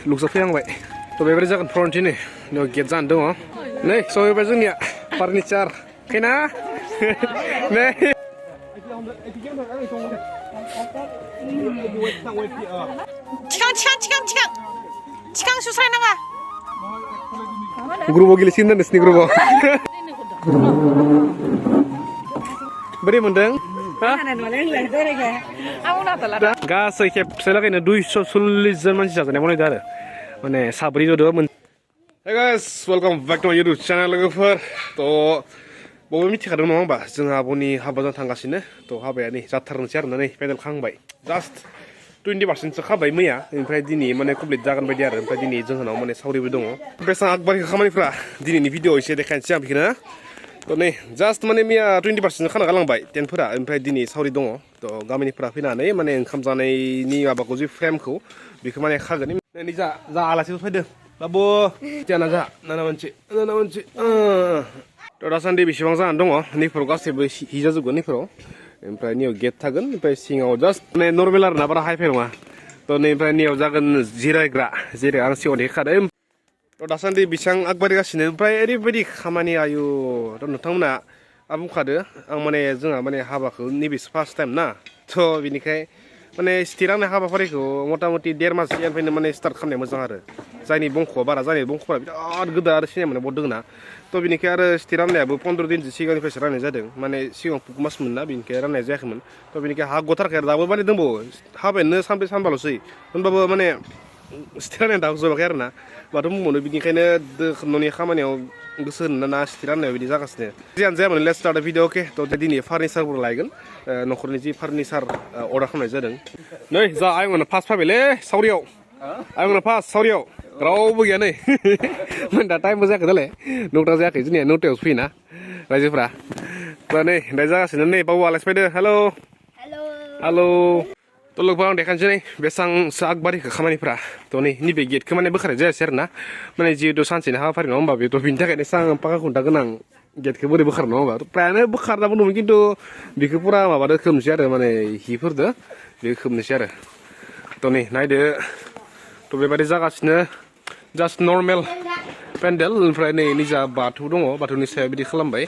लुकसा फैहांबाय थ' बेबायदि जागोन फ्रन्टि नै गेट जाना दङ नै सहैबाय जोंनिया फार्निचार फैना नै थिखां सुस्रायनाङा ग्रुपाव गेलेसिगोन ना नोंसिनि ग्रुपाव बोरै मोनदों गासै खेबसे लागैनो 240 जन मानसि जाजानाय बनायदों आरो माने साब्रै जदों Hey guys, welcome back to my YouTube channel लोगोफोर थ' बयबो मिथिखादों नङा होमबा जोंहा आब'नि हाबा जानो थांगासिनो थ' हाबाया नै जाथारनोसै आरोना नै पेन्डेल खांबाय जास्ट 20% खाबाय मैया ओमफ्राय दिनै माने कमप्लिट जागोन बायदि आरो ओमफ्राय दिनै जोंहानाव माने सावरिबो दङ बेसां आगबारि खामानिफ्रा दिनैनि भिडिअ एसे देखायनोसै आं बेखौनो थ' नै जास्ट माने मैया 20% खाना गालांबाय टेन्टफोरा ओमफ्राय दिनै सावरि दङ थ' गामिनिफ्रा फैनानै माने ओंखाम जानायनि माबाखौ जे फ्रेमखौ बेखौ माने खागोन नै जा आलासिफोर फैदों बाबु जाना जा नाना मानसि थ' दासान्दि बेसेबां जानानै दङ नैफोराव गासैबो हिजाजोबगोन नैफोराव ओमफ्राय नैयाव गेट थागोन ओमफ्राय सिङाव जास्ट माने नर्मेल आरो ना बारा हाइफाइ नङा थ' नैफ्राय नैयाव जागोन जिरायग्रा जेरै आं सिगाङाव देखादों थ' दासान्दि बेसेबां आगबारिगासिनो ओमफ्राय ओरैबायदि खामानि आयु थ' नोंथांमोना आं बुंखादो आं माने जोंहा माने हाबाखौ नैबे फार्स्ट टाइम ना थ' बिनिखाय माने स्टेट आंनि हाबाफारिखौ मथा मथि 1.5 मास सिगांनिफ्रायनो माने स्टार्ट खालामनाया मोजां आरो जायनि बंख'आ बारा जायनि बंख'फोरा बिराद गोदो आरो सिनाय मोननाय बहुद दङ ना थ' बिनिखाय आरो स्टेट राननायाबो 15 दिनसो सिगांनिफ्रायसो राननाय जादों माने सिगां पुक मास मोन ना बिनिखाय राननाय जायाखैमोन थ' बिनिखाय हा गथारखाय दाबो माने दंबावो हाबायानो सानब्रै सानबाल'सै होनबाबो माने स्टेट राननाया दाबो जोबाखै आरो ना माथो बुंबावनो बिनिखायनो न'नि खामानियाव गोसो होनो ना स्टेट राननायाव बिदि जागासिनो जियानो जायामोन लेट्स स्टार्ट भिडिअ अके थ' दिनै फार्निचारफोर लायगोन न'खरनि जि फार्निचार अर्डार खालामनाय जादों नै जा आयंनो फार्स्ट फैबायलै सावरियाव आयंनो फार्स्ट सावरियाव रावबो गैया नै दा टाइमबो जायाखै दालाय 9ता जायाखै जोंनिया 9तायावसो फैयोना रायजोफ्रा दा नै दा जागासिनो नै बाबु आलासि फैदो हेलौ थ' लोगोफोर आं देखानोसै नै बेसेबांसो आगबारिखौ खामानिफ्रा थ' नै नैबे गेटखौ माने बोखारनाय जायासै आरो ना माने जिहेतु सानसेनि हाबाफारि नङा होमबा बेथ' बिनि थाखायनो आं पाका खुन्था गोनां गेटखौ बोरै बोखार नङा होमबा प्रायानो बोखारनाबो दंमोन खिन्थु बेखौ फुरा माबादो खोबनोसै आरो माने हिफोरदो बेखौ खोबनोसै आरो थ' नै नायदो थ' बेबायदि जागासिनो जास्ट नर्मेल पेन्डेल ओमफ्राय नै निजा बाथौ दङ बाथौनि सायाव बिदि खालामबाय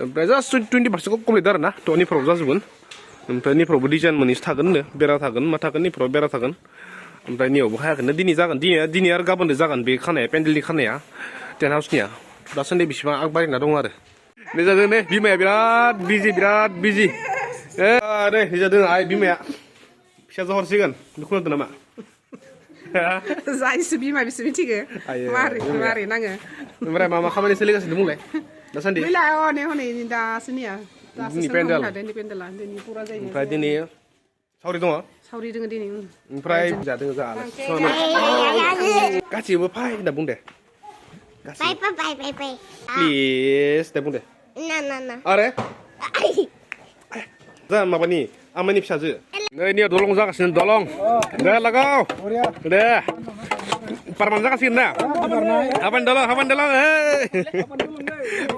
ओमफ्राय जास्ट 20%खौ कमप्लिट आरो ना थ' निफोराव जाजोबगोन ओमफ्राय निफोरावबो डिजाइन मोननैसो थागोननो बेरा थागोन मा थागोन निफोराव बेरा थागोन ओमफ्राय नियावबो हायाखैनो दिनै जागोन दिनै आरो गाबोननो जागोन बे खानाया पेन्डेलनि खानाया टेन्ट हाउसनिया दासान्दि बेसेबां आगबारिना दं आरो नै जादों नै बिमाया बिराद बिजि नै जादों आइ बिमाया फिसाजो हरसिगोन बेखौ होनदों नामा जायसो बिमा बिसो मिथिगो मारै नाङो ओमफ्राय मा खामानि सोलिगासिनो बुंलाय दासान्दि हनै दासो निया ओमफ्राय दिनै सावरि दङ सावरि दोङो दिनै ओमफ्राय जादों जा गासिबो फाय होनना बुं दे प्लिज दे बुं दे आरे जा माबानि आमाइनि फिसाजो नै निया दलं जागासिनो दलं दे लागाव दे पारमान जागासिगोन ना हाबानि दलं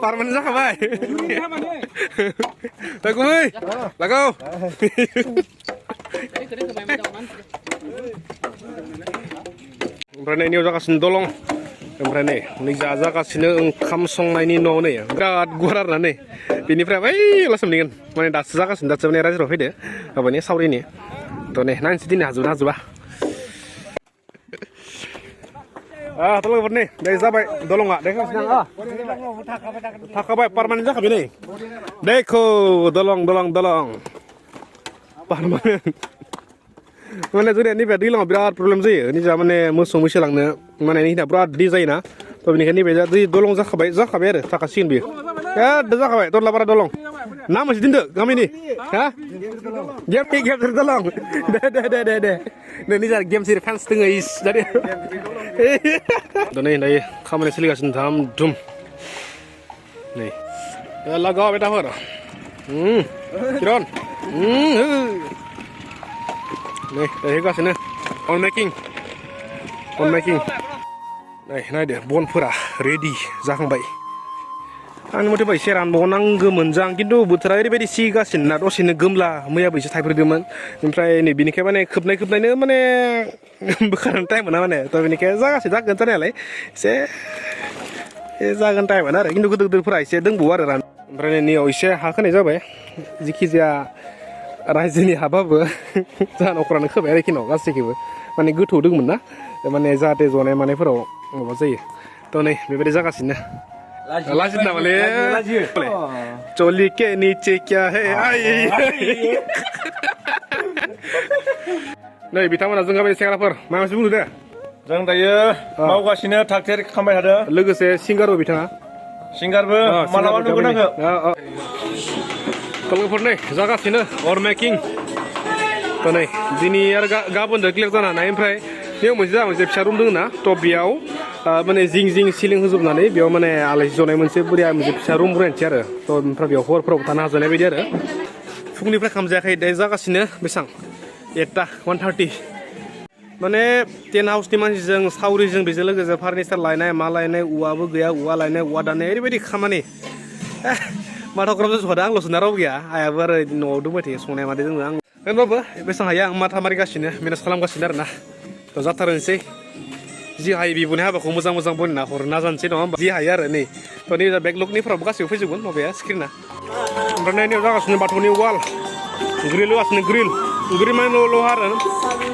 पारमान जाखाबाय दा गुमै लागाव ओमफ्राय नै नियाव जागासिनो दलं ओमफ्राय नै जागासिनो ओंखाम संनायनि न'आव नै बिराद गुवार आरोना नै बेनिफ्राय बै लासम नेगोन माने दासो जागासिनो दासो माने रायजोआव फैदो माबानि सावरिनि थ' नै नायनोसै दिनै हाजोबा थ' लोगोफोर नै दे जाबाय दलङा देखागासिनो थाखाबाय पारमानेन्ट जाखाबाय नै देखौ दलं पारमानेन्ट माने जोंनिया नैबे दैज्लाङाव बिराद प्रब्लेम जायो निजा माने मोसौ मैसो लांनो माने निहिना बिराद दै जायोना थ' बेनिखायनो नैबे दै दलं जाखाबाय आरो थाखासिगोन बेयो जाखाबाय दरलाबारा दलं ना मोनसे दोनदो गामिनि हा गेमनि दलं दे निजा गेम सिरि फेन्स दोङो इस जादे नै दायो खामानि सोलिगासिनो धाम धुम नै लागाव बेटाफोर किरन नै होगासिनो अन मेकिं नै नायदो बनफोरा रेडि जाखांबाय आंनि मथेबा एसे रानबावनांगौमोन जां खिन्थु बोथोरा ओरैबायदि सिगासिनो ना दसेनो गोमला मैयाबो एसे थाइफ्रिदोंमोन ओमफ्राय नै बिनिखाय माने खोबनायनो माने बोखारनो टाइम मोना माने थ' बिनिखाय जागासिनो जागोन जानायालाय एसे जागोन टाइमानो आरो खिन्थु गोदोरफोरा एसे दंबावो आरो रान ओमफ्राय नैयाव एसे हा खोनाय जाबाय जिखिजाया रायजोनि हाबाबो जाहा न'खरानो खोबाय आरो खिनाव गासैखौबो माने गोथौ दंमोन ना माने जाहाथे जनाय मानायफोराव माबा जायो थ' नै बेबायदि जागासिनो लाजिद नामालै चोली के नीचे क्या है नै बिथांमोना जों गामिनि सेंग्राफोर मा मोनसे बुंदो दे जों दायो मावगासिनो थाग थियारि खालामबाय थादों लोगोसे सिंगारबो बिथाङा सिंगारबो मालाबा नुगोन आंखो लोगोफोर नै जागासिनो अर मेकिं थ' नै दिनै आरो गाबोनजों क्लियार जानो हानाय ओमफ्राय बेयाव मोनसे फिसा रुम दङ ना थ' बेयाव माने जिं जिं सिलिं होजोबनानै बेयाव माने आलासि जनाय मोनसे बोरिया मोनसे फिसा रुम बनायनोसै आरो थ' ओमफ्राय बेयाव हरफोराव थानो हाजानाय बायदि आरो फुंनिफ्राय खामजायाखै दायो जागासिनो बेसेबां 1:30 माने टेन्ट हाउसनि मानसिजों सावरिजों बेजों लोगोसे फार्निचार लायनाय मा लायनाय औवाबो गैया औवा लायनाय औवा दाननाय ओरैबायदि खामानि माथावग्राबो जहादा आंल'सो ना राव गैया आयाबो आरो न'आव दंबाय थायो संनाय मादे जोंनो आं होनबाबो बेसेबां हायो आं माथा मारिगासिनो मेनेज खालामगासिनो आरो ना थ' जाथारनोसै जि हायो बिब'नि हाबाखौ मोजां बनायना हरनो नाजानोसै नङा होमबा जि हायो आरो नै थ' नै बेकलगनिफ्रावबो गासैबो फैजोबगोन माबाया स्क्रिना ओमफ्राय नायनायाव जागासिनो बाथौनि वाल ग्रिल होगासिनो ग्रिल माने लहा आरो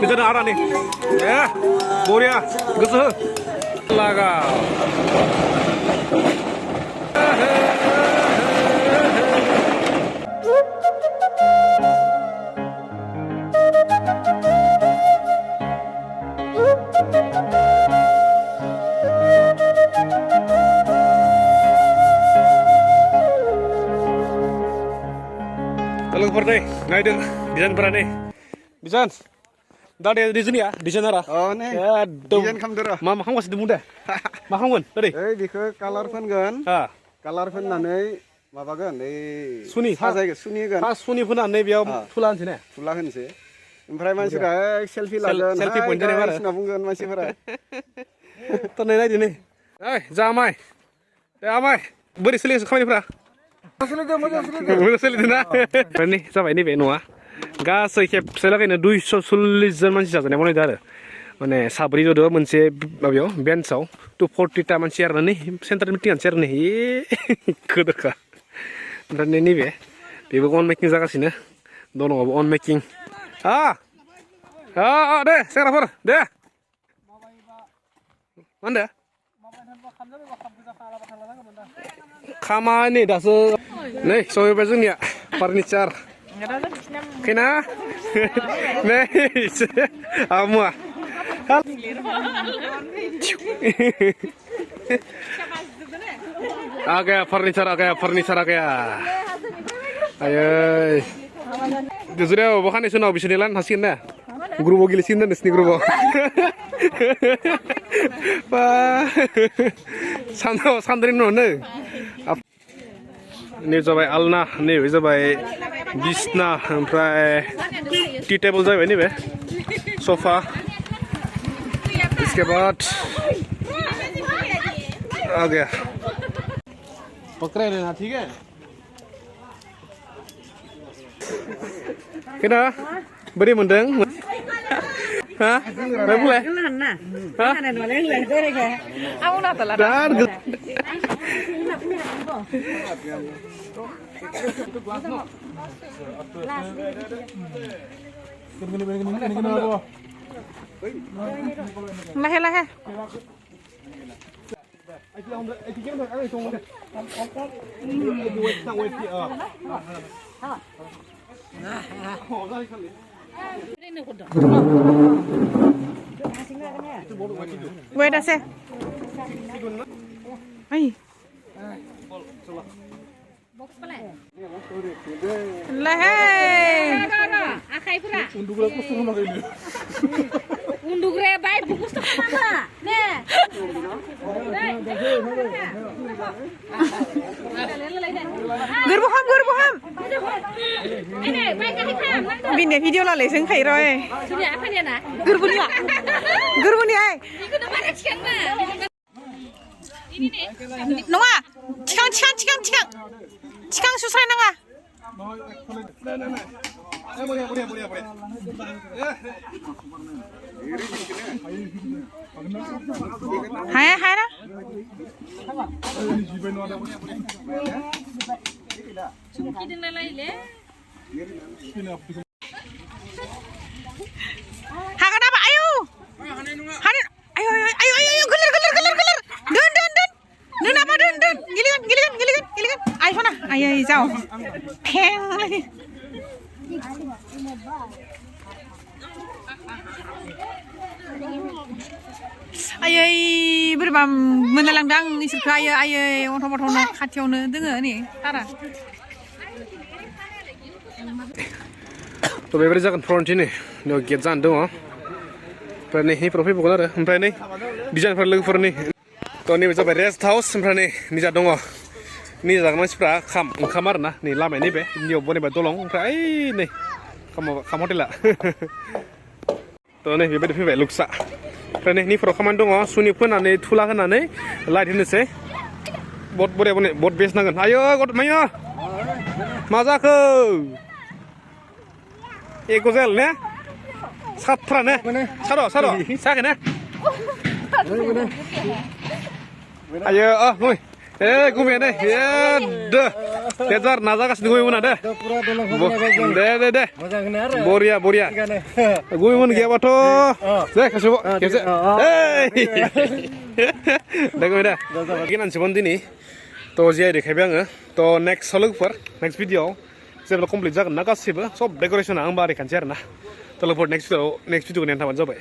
बिदिनो आरानि बरिया गोसो हो लागा लोगोफोर नै नायदो डिजाइनफोरा नै डिजाइन दा दे डिजाइनया डिजाइनारा नै एकदम डिजाइन खालामदो र' मा खालामगासिनो बुं दे मा खालामगोन ओरै ओइ बेखौ कालार फोनगोन कालार फोननानै माबागोन ओइ सुनि साजायगोन सुनि होगोन सुनि फोननानै बेयाव थुला होनसै ने थुला होनसै ओमफ्राय मानसिफोरा सेलफि लागोन सेलफि पइन्ट जानाय आरो होनना बुंगोन मानसिफोरा थ' नै नायदो नै ओइ जामाय दे आमाय बोरै सोलिगासिनो खामानिफ्रा मोजां सोलिदों ना नै जाबाय नैबे न'आ गासै खेबसे लागायनो 240 जन मानसि जाजानाय बनायदों आरो माने साब्रै जदो मोनसे माबायाव बेन्चआव 240टा मानसि आरो नै सेन्टार मिटिंआनोसै आरो नै गोदोखा ओमफ्राय नैबे बेबो अन मेकिं जागासिनो दनआवबो अन मेकिं दे सेंग्राफोर दे मा होनदो खामानि दासो नै सहैबाय जोंनिया फार्निचार खैना नै मुवा आगाया फार्निचार आगाया आयै जुरियाव बखानैसो उनाव बिसोरनि लाइन थासिगोन ना ग्रुपाव गेलेसिगोन ना नोंसिनि ग्रुपाव सानद्रिनि उनावनो नै जाबाय आलना नैबे जाबाय बिसना ओमफ्राय टि टेबल जाबाय नैबे सफा इसके बाद आ गया पकड़े लेना ठीक है किना बोरै मोनदों हा मा बुंलाय हा aku nata lah dan lahe wait ase ai lahe आखाइफोरा उन्दुग्रे बाय बुकुस खालामा ने gerboham ini baik kali kan bine video la leseng khai roi sudah apa dia nak gerbuni ai itu nama cikan mah नङा थिखां सुस्रायनाङा हाया ना हागोन apa ayo hadir ayo gelir dun apa dun gilikan ayo sana ayo jauh peng ayo बोरैबा मोनलायलांदों आं इसोरखौ आयो अन्थाव-बाथावनो खाथियावनो दोङो नै तारा थ' बेबायदि जागोन फ्रन्टनि बेयाव गेट जानानै दङ ओमफ्राय नै नैफोराव फैबावगोन आरो ओमफ्राय नै डिजाइनफोर लोगोफोरनि थ' नैबे जाबाय रेस्ट हाउस ओमफ्राय नै निजा दङ निजा जाग्रा मानसिफ्रा ओंखाम आरो ना नै लामाया नैबे नियाव बनायबाय दलं ओमफ्राय ओइ नै खाम हटेला थ' नै बेबायदि फैबाय लुक्सा ओमफ्राय नै नैफोराव खामानि दङ सुनि फोनानै थुला होनानै लाइट होनोसै बद बरिया बनाय बद बेस नांगोन आयो मायो मा जाखो एको जायाल ने साथ्रानो सार' साखै ने ayo nguy gumen deh ya deh kejar nazagasih gumen deh deh boria gumen gak apa deh kasih deh gumen deh lagi nanti nih to jaya deh kayak biang to next next video जेब्ला complete जागोन ना गासिबो सब decoration आं बानायखानोसै आरो ना तो next video next video नायनो थाबानो जाबाय